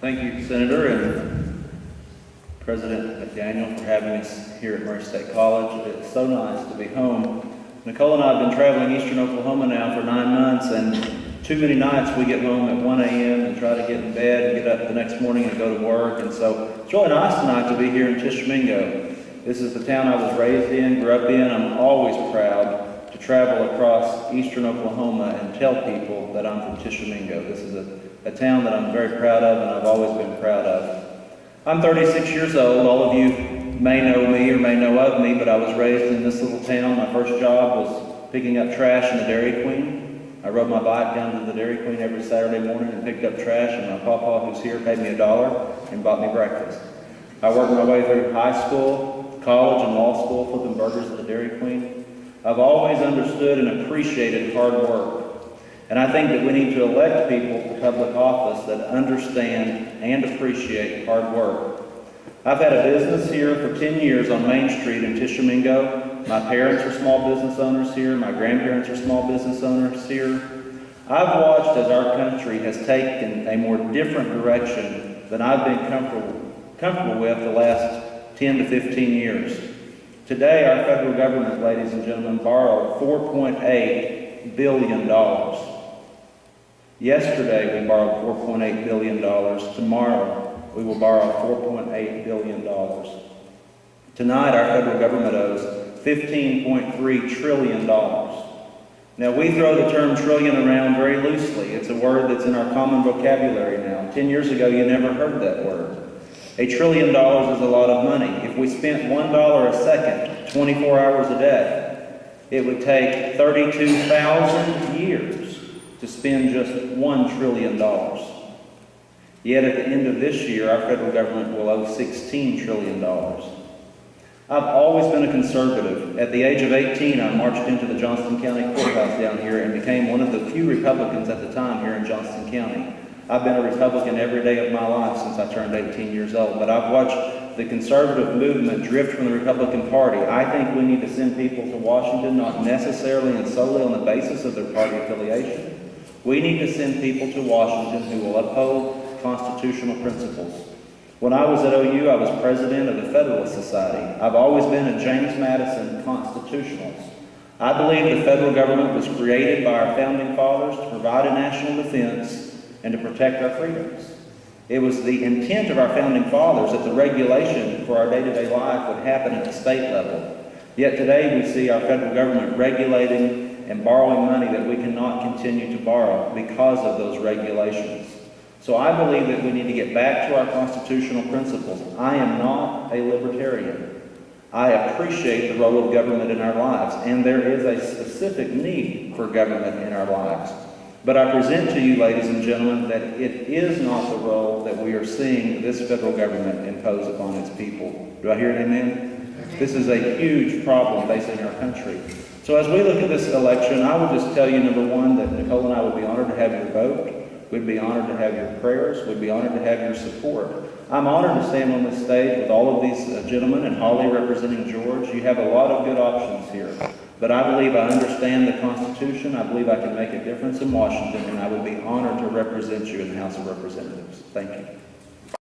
Thank you, Senator and President McDaniel, for having us here at Murray State College. It's so nice to be home. Nicole and I have been traveling eastern Oklahoma now for 9 months, and too many nights we get home at 1 a.m. and try to get in bed and get up the next morning and go to work. And so it's really nice tonight to be here in Tishomingo. This is the town I was raised in, grew up in. I'm always proud to travel across eastern Oklahoma and tell people that I'm from Tishomingo. This is a town that I'm very proud of and I've always been proud of. I'm 36 years old. All of you may know me or may know of me, but I was raised in this little town. My first job was picking up trash in the Dairy Queen. I rode my bike down to the Dairy Queen every Saturday morning and picked up trash, and my papa, who's here, paid me $1 and bought me breakfast. I worked my way through high school, college, and law school flipping burgers at the Dairy Queen. I've always understood and appreciated hard work. And I think that we need to elect people to public office that understand and appreciate hard work. I've had a business here for 10 years on Main Street in Tishomingo. My parents are small business owners here. My grandparents are small business owners here. I've watched as our country has taken a more different direction than I've been comfortable with the last 10 to 15 years. Today, our federal government, ladies and gentlemen, borrowed $4.8 billion. Yesterday, we borrowed $4.8 billion. Tomorrow, we will borrow $4.8 billion. Tonight, our federal government owes $15.3 trillion. Now, we throw the term trillion around very loosely. It's a word that's in our common vocabulary now. 10 years ago, you never heard that word. $1 trillion is a lot of money. If we spent $1 a second, 24 hours a day, it would take 32,000 years to spend just $1 trillion. Yet at the end of this year, our federal government will owe $16 trillion. I've always been a conservative. At the age of 18, I marched into the Johnston County Courthouse down here and became one of the few Republicans at the time here in Johnston County. I've been a Republican every day of my life since I turned 18 years old, but I've watched the conservative movement drift from the Republican Party. I think we need to send people to Washington, not necessarily and solely on the basis of their party affiliation. We need to send people to Washington who will uphold constitutional principles. When I was at OU, I was president of the Federalist Society. I've always been a James Madison constitutionalist. I believe the federal government was created by our founding fathers to provide a national defense and to protect our freedoms. It was the intent of our founding fathers that the regulation for our day-to-day life would happen at the state level. Yet today we see our federal government regulating and borrowing money that we cannot continue to borrow because of those regulations. So I believe that we need to get back to our constitutional principles. I am not a libertarian. I appreciate the role of government in our lives, and there is a specific need for government in our lives. But I present to you, ladies and gentlemen, that it is not the role that we are seeing this federal government impose upon its people. Do I hear an amen? This is a huge problem facing our country. So as we look at this election, I would just tell you, number one, that Nicole and I would be honored to have your vote. We'd be honored to have your prayers. We'd be honored to have your support. I'm honored to stand on this stage with all of these gentlemen, and Holly representing George. You have a lot of good options here. But I believe I understand the Constitution. I believe I can make a difference in Washington, and I would be honored to represent you in the House of Representatives. Thank you.